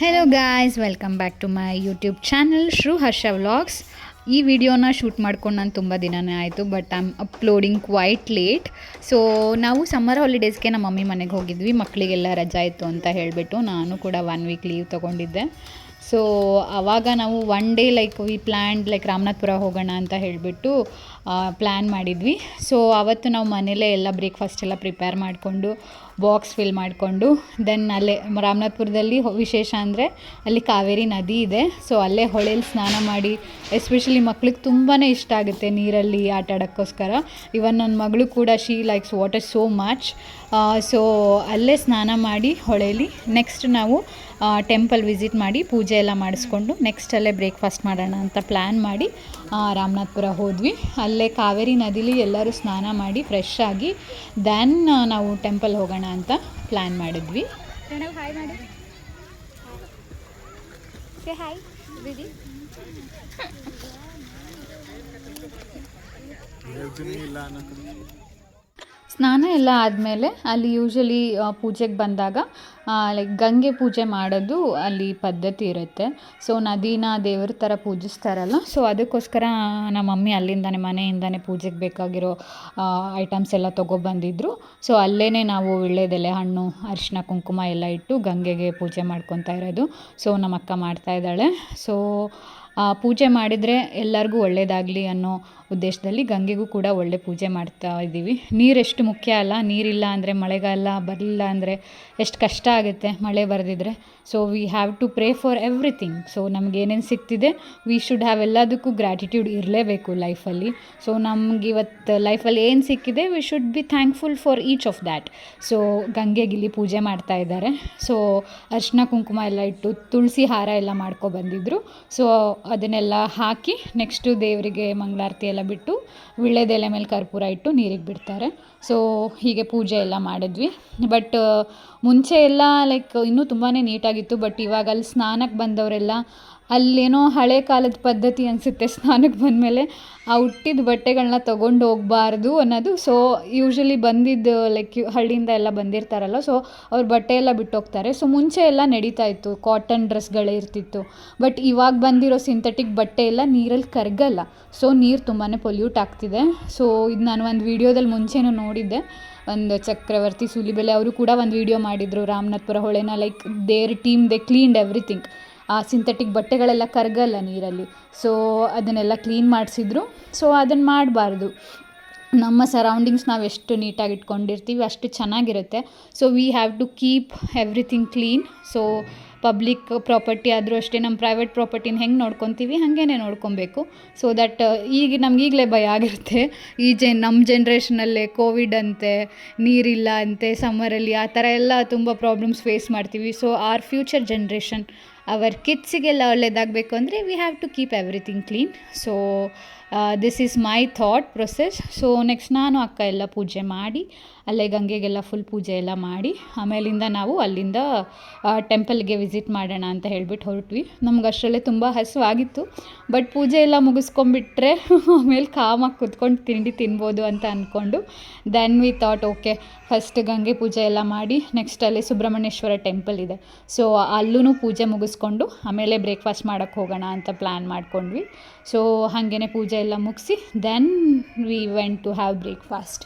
Hello guys, welcome back to my YouTube channel Shru Harsha vlogs. ಈ ವಿಡಿಯೋನ shoot ಮಾಡ್ಕೊಂಡು ನಾನು ತುಂಬ ದಿನವೇ ಆಯಿತು, but I am uploading quite late. So ನಾವು ಸಮ್ಮರ್ ಹಾಲಿಡೇಸ್ಗೆ ನಮ್ಮ ಮಮ್ಮಿ ಮನೆಗೆ ಹೋಗಿದ್ವಿ. ಮಕ್ಕಳಿಗೆಲ್ಲ ರಜಾ ಇತ್ತು ಅಂತ ಹೇಳಿಬಿಟ್ಟು ನಾನು ಕೂಡ 1 ವೀಕ್ ಲೀವ್ ತೊಗೊಂಡಿದ್ದೆ. ಸೊ ಆವಾಗ ನಾವು one day we planned Ramanathapura ಹೋಗೋಣ ಅಂತ ಹೇಳಿಬಿಟ್ಟು ಪ್ಲ್ಯಾನ್ ಮಾಡಿದ್ವಿ. ಸೊ ಆವತ್ತು ನಾವು ಮನೇಲೇ ಎಲ್ಲ ಬ್ರೇಕ್ಫಾಸ್ಟ್ ಎಲ್ಲ ಪ್ರಿಪೇರ್ ಮಾಡಿಕೊಂಡು ಬಾಕ್ಸ್ ಫಿಲ್ ಮಾಡಿಕೊಂಡು ದೆನ್ ಅಲ್ಲೇ ರಾಮನಾಥ್ಪುರದಲ್ಲಿ ವಿಶೇಷ ಅಂದರೆ ಅಲ್ಲಿ ಕಾವೇರಿ ನದಿ ಇದೆ. ಸೊ ಅಲ್ಲೇ ಹೊಳೇಲಿ ಸ್ನಾನ ಮಾಡಿ, ಎಸ್ಪೆಷಲಿ ಮಕ್ಳಿಗೆ ತುಂಬಾ ಇಷ್ಟ ಆಗುತ್ತೆ ನೀರಲ್ಲಿ ಆಟ ಆಡೋಕ್ಕೋಸ್ಕರ. ಇವನ್ ನನ್ನ ಮಗಳು ಕೂಡ she likes water so much. So ಅಲ್ಲೇ ಸ್ನಾನ ಮಾಡಿ ಹೊಳೇಲಿ ನೆಕ್ಸ್ಟ್ ನಾವು ಟೆಂಪಲ್ ವಿಸಿಟ್ ಮಾಡಿ ಪೂಜೆ ಎಲ್ಲ ಮಾಡಿಸ್ಕೊಂಡು ನೆಕ್ಸ್ಟ್ ಅಲ್ಲೇ ಬ್ರೇಕ್ಫಾಸ್ಟ್ ಮಾಡೋಣ ಅಂತ ಪ್ಲ್ಯಾನ್ ಮಾಡಿ ರಾಮನಾಥ್ಪುರ ಹೋದ್ವಿ. ಅಲ್ಲೇ ಕಾವೇರಿ ನದಿಲಿ ಎಲ್ಲರೂ ಸ್ನಾನ ಮಾಡಿ ಫ್ರೆಶ್ ಆಗಿ ದೆನ್ ನಾವು ಟೆಂಪಲ್ ಹೋಗೋಣ ಅಂತ ಪ್ಲ್ಯಾನ್ ಮಾಡಿದ್ವಿ. ಹಾಯ್ ಮಾಡಿ, ಸೇ ಹಾಯ್ ದೀದಿ. ಸ್ನಾನ ಎಲ್ಲ ಆದಮೇಲೆ ಅಲ್ಲಿ ಯೂಶ್ವಲಿ ಪೂಜೆಗೆ ಬಂದಾಗ ಗಂಗೆ ಪೂಜೆ ಮಾಡೋದು ಅಲ್ಲಿ ಪದ್ಧತಿ ಇರುತ್ತೆ. ಸೊ ನದಿನ ದೇವ್ರ ಥರ ಪೂಜಿಸ್ತಾರಲ್ಲ, ಸೊ ಅದಕ್ಕೋಸ್ಕರ ನಮ್ಮ ಮಮ್ಮಿ ಅಲ್ಲಿಂದನೇ ಮನೆಯಿಂದನೇ ಪೂಜೆಗೆ ಬೇಕಾಗಿರೋ ಐಟಮ್ಸ್ ಎಲ್ಲ ತೊಗೊಬಂದಿದ್ರು. ಸೊ ಅಲ್ಲೇ ನಾವು ವೀಳ್ಯದೆಲೆ, ಹಣ್ಣು, ಅರಿಶಿನ, ಕುಂಕುಮ ಎಲ್ಲ ಇಟ್ಟು ಗಂಗೆಗೆ ಪೂಜೆ ಮಾಡ್ಕೊತಾ ಇರೋದು. ಸೊ ನಮ್ಮ ಅಕ್ಕ ಮಾಡ್ತಾಯಿದ್ದಾಳೆ. ಸೊ ಪೂಜೆ ಮಾಡಿದರೆ ಎಲ್ಲರಿಗೂ ಒಳ್ಳೆಯದಾಗಲಿ ಅನ್ನೋ ಉದ್ದೇಶದಲ್ಲಿ ಗಂಗೆಗೂ ಕೂಡ ಒಳ್ಳೆ ಪೂಜೆ ಮಾಡ್ತಾ ಇದ್ದೀವಿ. ನೀರೆಷ್ಟು ಮುಖ್ಯ ಅಲ್ಲ, ನೀರಿಲ್ಲ ಅಂದರೆ ಮಳೆಗಾಲ ಬರಲಿಲ್ಲ ಅಂದರೆ ಎಷ್ಟು ಕಷ್ಟ ಆಗುತ್ತೆ ಮಳೆ ಬರೆದಿದ್ರೆ. So we have to pray for everything. So ನಮ್ಗೆ ಏನೇನು ಸಿಗ್ತಿದೆ ವಿ ಶುಡ್ ಹ್ಯಾವ್ ಎಲ್ಲದಕ್ಕೂ ಗ್ರ್ಯಾಟಿಟ್ಯೂಡ್ ಇರಲೇಬೇಕು ಲೈಫಲ್ಲಿ. ಸೊ ನಮ್ಗೆ ಇವತ್ತು ಲೈಫಲ್ಲಿ ಏನು ಸಿಕ್ಕಿದೆ we should be thankful for each of that. So ಗಂಗೆಗೆ ಇಲ್ಲಿ ಪೂಜೆ ಮಾಡ್ತಾ ಇದ್ದಾರೆ. ಸೊ ಅರಿಶಿನ ಕುಂಕುಮ ಎಲ್ಲ ಇಟ್ಟು ತುಳಸಿ ಹಾರ ಎಲ್ಲ ಮಾಡ್ಕೊಬಂದಿದ್ರು. ಸೊ ಅದನ್ನೆಲ್ಲ ಹಾಕಿ ನೆಕ್ಸ್ಟು ದೇವರಿಗೆ ಮಂಗಳಾರತಿ ಎಲ್ಲ ಬಿಟ್ಟು ವೀಳ್ಯದೆಲೆ ಮೇಲೆ ಕರ್ಪೂರ ಇಟ್ಟು ನೀರಿಗೆ ಬಿಡ್ತಾರೆ. ಸೊ ಹೀಗೆ ಪೂಜೆ ಎಲ್ಲ ಮಾಡಿದ್ವಿ. ಬಟ್ ಮುಂಚೆ ಎಲ್ಲ ಇನ್ನೂ ತುಂಬಾ ನೀಟಾಗಿತ್ತು. ಬಟ್ ಇವಾಗ ಅಲ್ಲಿ ಸ್ನಾನಕ್ಕೆ ಬಂದವರೆಲ್ಲ ಅಲ್ಲೇನೋ ಹಳೆ ಕಾಲದ ಪದ್ಧತಿ ಅನಿಸುತ್ತೆ, ಸ್ನಾನಕ್ಕೆ ಬಂದಮೇಲೆ ಆ ಹುಟ್ಟಿದ ಬಟ್ಟೆಗಳನ್ನ ತೊಗೊಂಡು ಹೋಗಬಾರ್ದು ಅನ್ನೋದು. ಸೊ ಯೂಶ್ವಲಿ ಬಂದಿದ್ದು ಹಳ್ಳಿಯಿಂದ ಎಲ್ಲ ಬಂದಿರ್ತಾರಲ್ಲ, ಸೊ ಅವ್ರ ಬಟ್ಟೆ ಎಲ್ಲ ಬಿಟ್ಟೋಗ್ತಾರೆ. ಸೊ ಮುಂಚೆ ಎಲ್ಲ ನಡೀತಾ ಇತ್ತು, ಕಾಟನ್ ಡ್ರೆಸ್ಗಳೇ ಇರ್ತಿತ್ತು. ಬಟ್ ಇವಾಗ ಬಂದಿರೋ ಸಿಂಥೆಟಿಕ್ ಬಟ್ಟೆ ಎಲ್ಲ ನೀರಲ್ಲಿ ಕರಗಲ್ಲ. ಸೊ ನೀರು ತುಂಬಾ ಪೊಲ್ಯೂಟ್ ಆಗ್ತಿದೆ. ಸೊ ಇದು ನಾನು ಒಂದು ವೀಡಿಯೋದಲ್ಲಿ ಮುಂಚೆನೂ ನೋಡಿದ್ದೆ. ಒಂದು ಚಕ್ರವರ್ತಿ ಸೂಲಿಬೆಲೆ ಅವರು ಕೂಡ ಒಂದು ವೀಡಿಯೋ ಮಾಡಿದರು. ರಾಮನಾಥ್ಪುರ ಹೊಳೆನ their team they cleaned everything. ಆ ಸಿಂಥೆಟಿಕ್ ಬಟ್ಟೆಗಳೆಲ್ಲ ಕರಗಲ್ಲ ನೀರಲ್ಲಿ. ಸೊ ಅದನ್ನೆಲ್ಲ ಕ್ಲೀನ್ ಮಾಡಿಸಿದ್ರು. ಸೊ ಅದನ್ನು ಮಾಡಬಾರ್ದು. ನಮ್ಮ ಸರೌಂಡಿಂಗ್ಸ್ ನಾವು ಎಷ್ಟು ನೀಟಾಗಿ ಇಟ್ಕೊಂಡಿರ್ತೀವಿ ಅಷ್ಟು ಚೆನ್ನಾಗಿರುತ್ತೆ. So we have to keep everything clean. So public property ಆದರೂ ಅಷ್ಟೇ, ನಮ್ಮ ಪ್ರೈವೇಟ್ ಪ್ರಾಪರ್ಟಿನ ಹೆಂಗೆ ನೋಡ್ಕೊತೀವಿ ಹಾಗೇ ನೋಡ್ಕೊಬೇಕು. ಸೊ ದಟ್ ಈಗ ನಮಗೀಗಲೇ ಭಯ ಆಗಿರುತ್ತೆ. ನಮ್ಮ ಜನ್ರೇಷನಲ್ಲೇ ಕೋವಿಡ್ ಅಂತೆ, ನೀರಿಲ್ಲ ಅಂತೆ ಸಮ್ಮರಲ್ಲಿ, ಆ ಥರ ಎಲ್ಲ ತುಂಬ ಪ್ರಾಬ್ಲಮ್ಸ್ ಫೇಸ್ ಮಾಡ್ತೀವಿ. So our future generation, our ಕಿಡ್ಸಿಗೆಲ್ಲ ಒಳ್ಳೆಯದಾಗಬೇಕು ಅಂದರೆ we have to keep everything clean. So this is my thought process. So next ನಾನು ಅಕ್ಕ ಎಲ್ಲ ಪೂಜೆ ಮಾಡಿ ಅಲ್ಲೇ ಗಂಗೆಗೆಲ್ಲ ಫುಲ್ ಪೂಜೆ ಎಲ್ಲ ಮಾಡಿ ಆಮೇಲಿಂದ ನಾವು ಅಲ್ಲಿಂದ ಟೆಂಪಲ್ಗೆ ವಿಸಿಟ್ ಮಾಡೋಣ ಅಂತ ಹೇಳ್ಬಿಟ್ಟು ಹೊರಟ್ವಿ. ನಮ್ಗೆ ಅಷ್ಟರಲ್ಲೇ ತುಂಬ ಹಸಿವಾಗಿತ್ತು. ಬಟ್ ಪೂಜೆ ಎಲ್ಲ ಮುಗಿಸ್ಕೊಂಡ್ಬಿಟ್ರೆ ಆಮೇಲೆ ಕಾಮಾಗಿ ಕುತ್ಕೊಂಡು ತಿಂಡಿ ತಿನ್ಬೋದು ಅಂತ ಅಂದ್ಕೊಂಡು then we thought okay, first Ganga ಪೂಜೆ ಎಲ್ಲ ಮಾಡಿ ನೆಕ್ಸ್ಟ್ ಅಲ್ಲಿ ಸುಬ್ರಹ್ಮಣ್ಯೇಶ್ವರ ಟೆಂಪಲ್ ಇದೆ. ಸೊ ಅಲ್ಲೂ ಪೂಜೆ ಮುಗಿಸ್ಕೊಂಡು ಆಮೇಲೆ ಬ್ರೇಕ್ಫಾಸ್ಟ್ ಮಾಡೋಕ್ಕೆ ಹೋಗೋಣ ಅಂತ ಪ್ಲ್ಯಾನ್ ಮಾಡ್ಕೊಂಡ್ವಿ. ಸೊ ಹಾಗೇ ಪೂಜೆ ಎಲ್ಲ ಮುಗಿಸಿ then we went to have breakfast.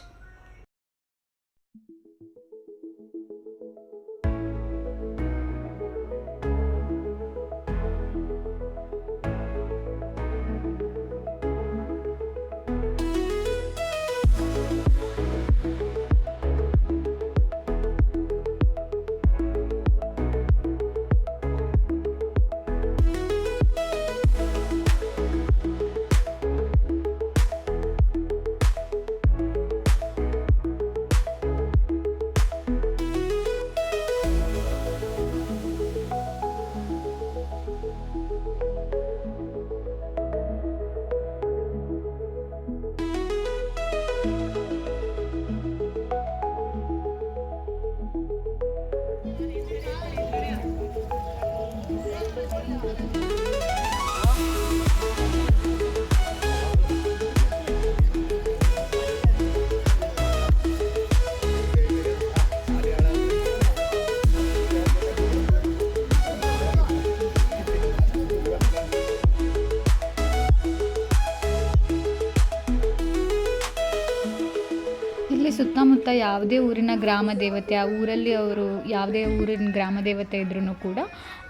ಸುತ್ತಮುತ್ತ ಯಾವುದೇ ಊರಿನ ಗ್ರಾಮ ದೇವತೆ, ಆ ಊರಲ್ಲಿ ಅವರು ಯಾವುದೇ ಊರಿನ ಗ್ರಾಮ ದೇವತೆ ಇದ್ರೂ ಕೂಡ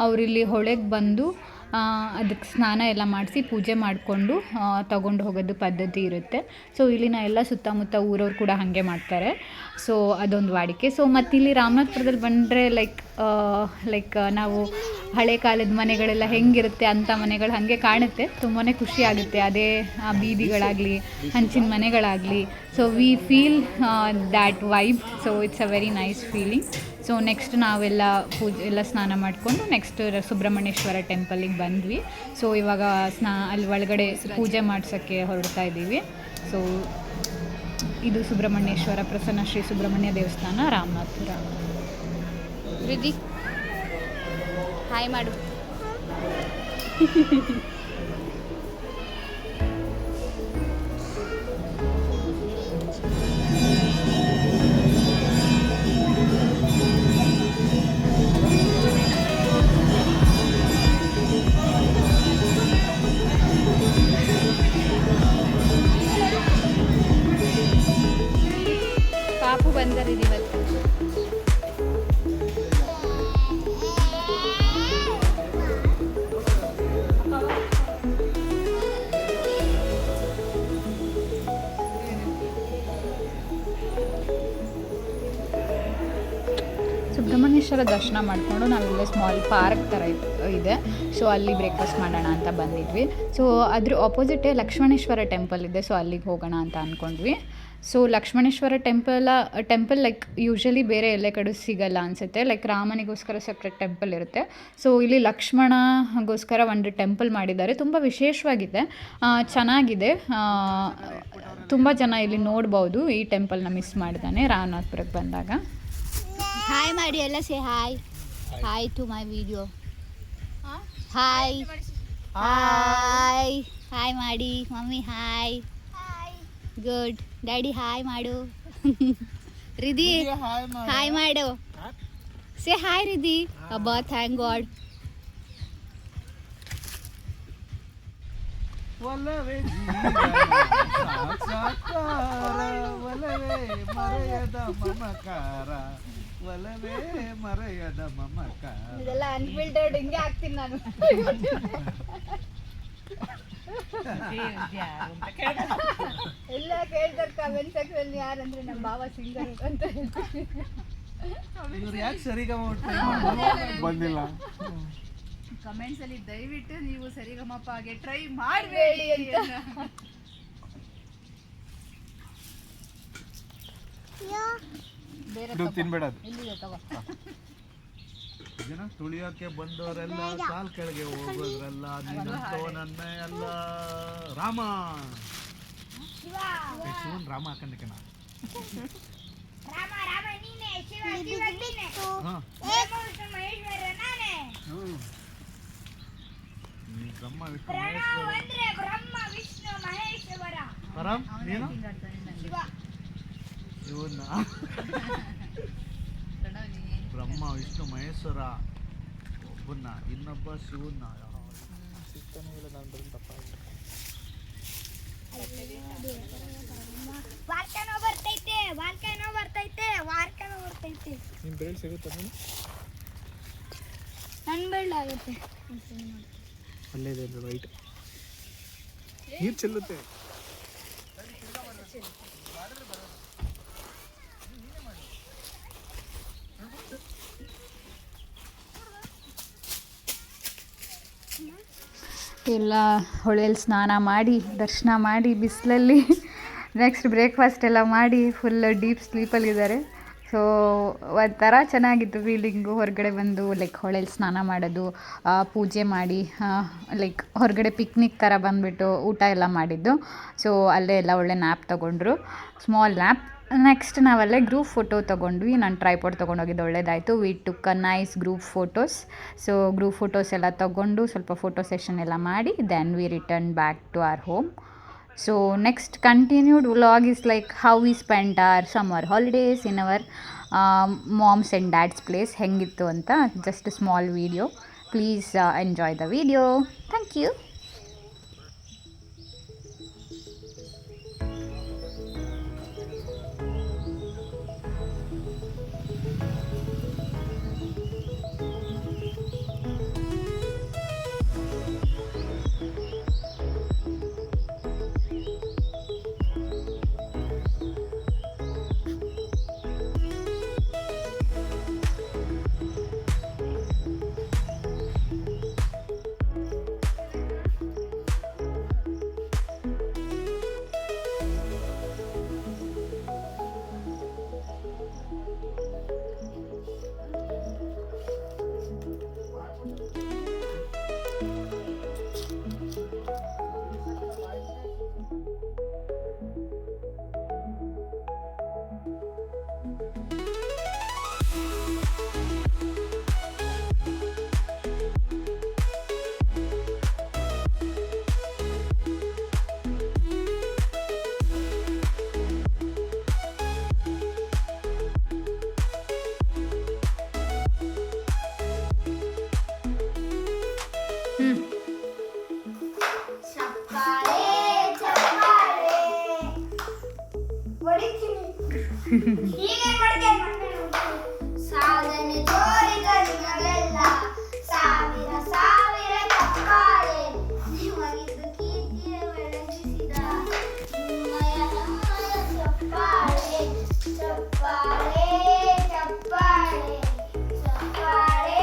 ಅವರಿಲ್ಲಿ ಹೊಳೆಗೆ ಬಂದು ಅದಕ್ಕೆ ಸ್ನಾನ ಎಲ್ಲ ಮಾಡಿಸಿ ಪೂಜೆ ಮಾಡಿಕೊಂಡು ತಗೊಂಡು ಹೋಗೋದು ಪದ್ಧತಿ ಇರುತ್ತೆ. ಸೊ ಇಲ್ಲಿನ ಎಲ್ಲ ಸುತ್ತಮುತ್ತ ಊರವ್ರು ಕೂಡ ಹಾಗೆ ಮಾಡ್ತಾರೆ. ಸೊ ಅದೊಂದು ವಾಡಿಕೆ. ಸೊ ಮತ್ತಿಲ್ಲಿ ರಾಮನಾಥ್ಪುರದಲ್ಲಿ ಬಂದರೆ ಲೈಕ್ ನಾವು ಹಳೆ ಕಾಲದ ಮನೆಗಳೆಲ್ಲ ಹೆಂಗಿರುತ್ತೆ ಅಂಥ ಮನೆಗಳು ಹಾಗೆ ಕಾಣುತ್ತೆ. ತುಂಬಾ ಖುಷಿ ಆಗುತ್ತೆ. ಅದೇ ಬೀದಿಗಳಾಗಲಿ, ಹಂಚಿನ ಮನೆಗಳಾಗಲಿ. So we feel that vibe. So it's a very nice feeling. So next ನಾವೆಲ್ಲ ಎಲ್ಲ ಸ್ನಾನ ಮಾಡಿಕೊಂಡು ನೆಕ್ಸ್ಟ್ ಸುಬ್ರಹ್ಮಣ್ಯೇಶ್ವರ ಟೆಂಪಲಿಗೆ ಬಂದ್ವಿ. ಸೊ ಇವಾಗ ಅಲ್ಲಿ ಒಳಗಡೆ ಪೂಜೆ ಮಾಡ್ಸೋಕ್ಕೆ ಹೊರಡ್ತಾ ಇದ್ದೀವಿ. ಸೊ ಇದು ಸುಬ್ರಹ್ಮಣ್ಯೇಶ್ವರ, ಪ್ರಸನ್ನ ಶ್ರೀ ಸುಬ್ರಹ್ಮಣ್ಯ ದೇವಸ್ಥಾನ, ರಾಮನಾಥ್ಪುರ. ವಿಧಿ ಹಾಯ್ ಮಾಡು. ಪಾಪು ಬಂದರಿದು ಇವತ್ತು. ಸುಬ್ರಹ್ಮಣ್ಯೇಶ್ವರ ದರ್ಶನ ಮಾಡಿಕೊಂಡು ನಾವಿಲ್ಲೇ ಸ್ಮಾಲ್ ಪಾರ್ಕ್ ಥರ ಇದೆ. ಸೊ ಅಲ್ಲಿ ಬ್ರೇಕ್ಫಾಸ್ಟ್ ಮಾಡೋಣ ಅಂತ ಬಂದಿದ್ವಿ. ಸೊ ಅದ್ರ ಆಪೋಸಿಟೇ ಲಕ್ಷ್ಮಣೇಶ್ವರ ಟೆಂಪಲ್ ಇದೆ. ಸೊ ಅಲ್ಲಿಗೆ ಹೋಗೋಣ ಅಂತ ಅಂದ್ಕೊಂಡ್ವಿ. ಸೊ ಲಕ್ಷ್ಮಣೇಶ್ವರ ಟೆಂಪಲ್ ಲೈಕ್ ಯೂಶ್ವಲಿ ಬೇರೆ ಎಲ್ಲ ಕಡೆ ಸಿಗಲ್ಲ ಅನಿಸುತ್ತೆ. ಲೈಕ್ ರಾಮನಿಗೋಸ್ಕರ ಸಪ್ರೇಟ್ ಟೆಂಪಲ್ ಇರುತ್ತೆ. ಸೊ ಇಲ್ಲಿ ಲಕ್ಷ್ಮಣಗೋಸ್ಕರ ಒಂದು ಟೆಂಪಲ್ ಮಾಡಿದ್ದಾರೆ. ತುಂಬ ವಿಶೇಷವಾಗಿದೆ, ಚೆನ್ನಾಗಿದೆ. ತುಂಬ ಜನ ಇಲ್ಲಿ ನೋಡ್ಬೋದು ಈ ಟೆಂಪಲ್ನ ಮಿಸ್ ಮಾಡ್ದಾನೆ ರಾಮನಾಥ್ಪುರಕ್ಕೆ ಬಂದಾಗ. ಹಾಯ್ ಮಾಡಿ ಎಲ್ಲ. Say hi. Hi to my video. Hi hi hi ಮಾಡಿ mummy. Hi good. Daddy hi ಮಾಡು. ರಿಧಿ ಹಾಯ್ ಮಾಡು. Say hi Ridhi. ಅಬ್ಬಾ ಥ್ಯಾಂಕ್ ಗಾಡ್. ಒಲವೇ ಸಾಕ್ಷಾತ್ಕಾರ, ಒಲವೇ ಮರೆಯದ ಮಮಕಾರ, ಒಲವೇ ಮರೆಯದ ಮಮಕಾರ. ಇದೆಲ್ಲ ಅನ್ಫಿಲ್ಟರ್ಡ್ ಹಿಂಗೆ ಹಾಕ್ತೀನಿ ನಾನು. ಎಲ್ಲ ಕೇಳ್ತಾರೆ ಕಮೆಂಟ್ ಸೆಕ್ಷನ್ ಯಾರಂದ್ರೆ ನಮ್ಮ ಬಾವ ಸಿಂಗರ್ ಅಂತ ಹೇಳ್ತೀನಿ. ಇವ್ರು ಯಾಕೆ ಸರಿಗಮ ಬಂದಿಲ್ಲ ಕಮೆಂಟ್ಸ್ ಅಲ್ಲಿ ದಯವಿಟ್ಟು ನೀವು ಸರಿಗಮಪ್ಪಗೆ ಟ್ರೈ ಮಾಡಬೇಡಿ ಅಂತ. ತಿನ್ಬೇಡ. ಜನ ತುಳಿಯೋಕೆ ಬಂದವರೆಲ್ಲ ಕಾಲ್ ಕೆಳಗೆ ಹೋಗೋದ್ರೆಲ್ಲ ನನ್ನ ಎಲ್ಲ ರಾಮ ಶಿವನ್ ರಾಮ ಹಾಕಂಡಕಣ. ಬ್ರಹ್ಮ ವಿಷ್ಣು ಮಹೇಶ್ವರ. ನೀನು ಇವನ್ನ ಬ್ರಹ್ಮ ವಿಷ್ಣು ಮಹೇಶ್ವರ ಒಬ್ಬನ್ನ, ಇನ್ನೊಬ್ಬ ಶಿವನ್ನ. ನಿಮ್ ಬೆರಳು ಸಿಗುತ್ತೆ ನನ್ನ ಬೆಳ್ಳಾಗುತ್ತೆ. ಅಲ್ಲೇ ಇದೆ ವೈಟ್ ನೀರು ಚೆಲ್ಲುತ್ತೆ. ಎಲ್ಲ ಹೊಳೆಯಲ್ಲಿ ಸ್ನಾನ ಮಾಡಿ ದರ್ಶನ ಮಾಡಿ ಬಿಸಿಲಲ್ಲಿ ನೆಕ್ಸ್ಟ್ ಬ್ರೇಕ್ಫಾಸ್ಟ್ ಎಲ್ಲ ಮಾಡಿ ಫುಲ್ ಡೀಪ್ ಸ್ಲೀಪಲ್ಲಿದ್ದಾರೆ. ಸೊ ಒಂಥರ ಚೆನ್ನಾಗಿತ್ತು ಫೀಲಿಂಗು. ಹೊರಗಡೆ ಬಂದು ಲೈಕ್ ಹೊಳೆಯಲ್ಲಿ ಸ್ನಾನ ಮಾಡೋದು, ಪೂಜೆ ಮಾಡಿ ಲೈಕ್ ಹೊರಗಡೆ ಪಿಕ್ನಿಕ್ ಥರ ಬಂದುಬಿಟ್ಟು ಊಟ ಎಲ್ಲ ಮಾಡಿದ್ದು. ಸೊ ಅಲ್ಲೇ ಎಲ್ಲ ಒಳ್ಳೆ ನ್ಯಾಪ್ ತೊಗೊಂಡ್ರು, ಸ್ಮಾಲ್ ನ್ಯಾಪ್. ನೆಕ್ಸ್ಟ್ ನಾವಲ್ಲೇ ಗ್ರೂಪ್ ಫೋಟೋ ತೊಗೊಂಡ್ವಿ. ನಾನು ಟ್ರೈಪಾಡ್ ತೊಗೊಂಡೋಗಿದ್ದು ಒಳ್ಳೇದಾಯಿತು. We took a nice group photos. So group photos ಎಲ್ಲ ತೊಗೊಂಡು ಸ್ವಲ್ಪ ಫೋಟೋ ಸೆಷನ್ ಎಲ್ಲ ಮಾಡಿ then we return back to our home. So next continued vlog is like how we spent our summer holidays in our mom's and dad's place. Hengittu anta just a small video. Please enjoy the video. Thank you. ಚಪ್ಪಾಳೆ ಚಪ್ಪಾಳೆ ಹೊಡಿತೀನಿ. ಹೀಗೇನ್ ಮಾಡ್ತೀಯ? ಸಾಧನೆ ತೋರಿದ ನಿಮಗೆಲ್ಲ ಸಾವಿರ ಸಾವಿರ ಚಪ್ಪಾಳೆ. ನಿಮಗಿದ್ದು ಕೀರ್ತಿಯ ಬೆಳಗಿಸಿದ ನಿಮ್ಮಯ ನಮ್ಮಯ ಚಪ್ಪಾಳೆ ಚಪ್ಪಾಳೆ ಚಪ್ಪಾಳೆ ಚಪ್ಪಾಳೆ.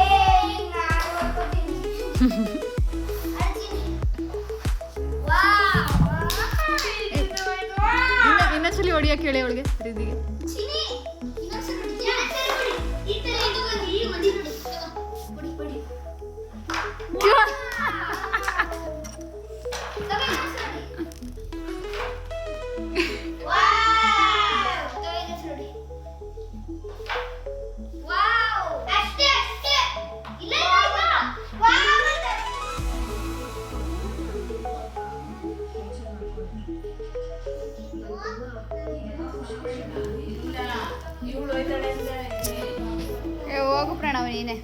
ಈಗ ನಾನು ಹೊಡ್ಕೊತೀನಿ. ಅರ್ಜಿನಿ. ವಾವ್ ಇನ್ನೊಂದ್ಸಲಿ ಹೊಡಿಯಕ್ಕೆ ಹೇಳಿ ಅವಳಿಗೆ ರೀದಿಗೆ. ಚಿನಿ ಇನ್ನೊಂದ್ಸಲ ಹೊಡಿ. ಈ ತರ ಇಟ್ಕೊಂಡು ಈ ಹೊಡಿ ನೋಡಿ. ಹೊಡಿ ಹೊಡಿ. ಅಷ್ಟೇ ಅಷ್ಟೇ. ಇಲ್ಲ ವಾವ್ ಅಂತ. ಇವಳು ಹೋಯ್ತಾಳೆ ಹೋಗು ಪ್ರಣವ್ ನೀನೆ.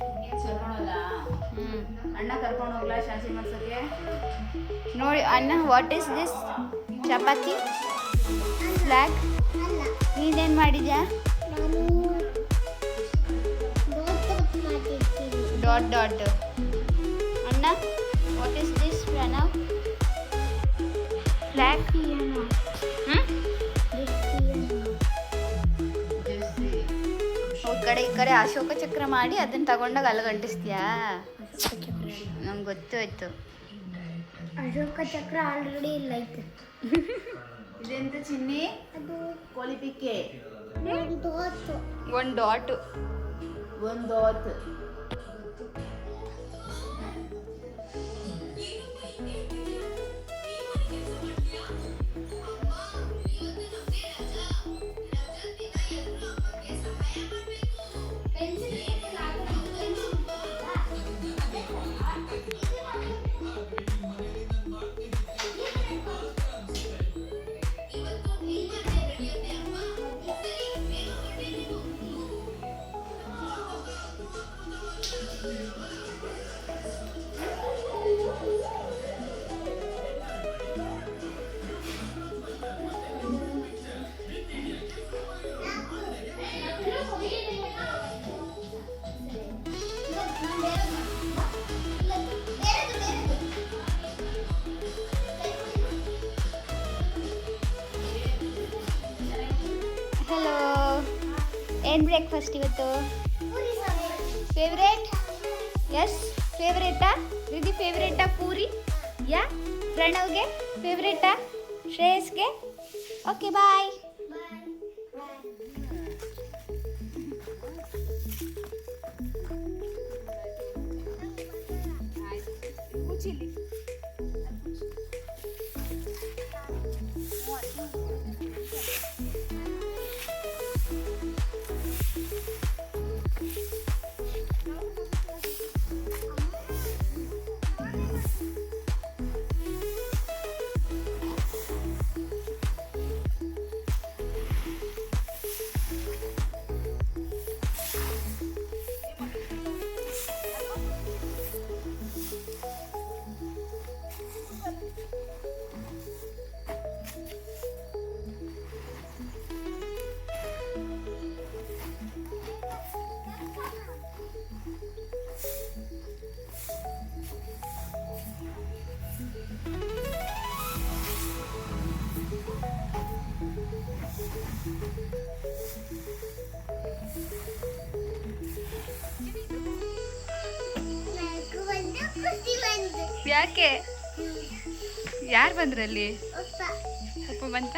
ಕರ್ಕೊಂಡೋದ ಅಣ್ಣ ಕರ್ಕೊಂಡು ಹೋಗ್ಲಾ ಶಾಂತಿ ಮಾಡ್ಸೋಕೆ? ನೋಡಿ ಅಣ್ಣ, what is this? Chapati flag. ನೀನೇನು ಮಾಡಿದ್ಯಾ? Dot dot. ಅಣ್ಣ, what is this Pranav? Flag. ಈ ಕಡೆ ಅಶೋಕ ಚಕ್ರ ಮಾಡಿ ಅದನ್ನ ತಗೊಂಡಾಗ ಅಲ್ಲಿ ಗಂಟಿಸ್ತೀಯಾ? ನಂಗೆ ಗೊತ್ತಾಯ್ತು. ಅಶೋಕ ಚಕ್ರ ಆಲ್ರೆಡಿ ಇಲ್ಲ ಐತೆ. ಇದೆಂತ ಚಿನ್ನಿ? ಕೋಳಿ ಪಿಕ್ಕೆ ಒಂದು ಡಾಟು. ಒಂದು ಹೊತ್ತು ಹಲೋ, ಏನು ಬ್ರೇಕ್ಫಾಸ್ಟ್ ಇವತ್ತು? ಫೇವ್ರೇಟ್? ಎಸ್ ಫೇವ್ರೇಟಾ? ರಿದಿ ಫೇವ್ರೇಟಾ ಪೂರಿ? ಯಾ ಪ್ರಣವ್ಗೆ ಫೇವ್ರೇಟಾ? ಶ್ರೇಯಸ್ಗೆ? Okay bye. ಯಾಕೆ? ಯಾರು ಬಂದ್ರಲ್ಲಿ? ಅಪ್ಪ ಬಂತ?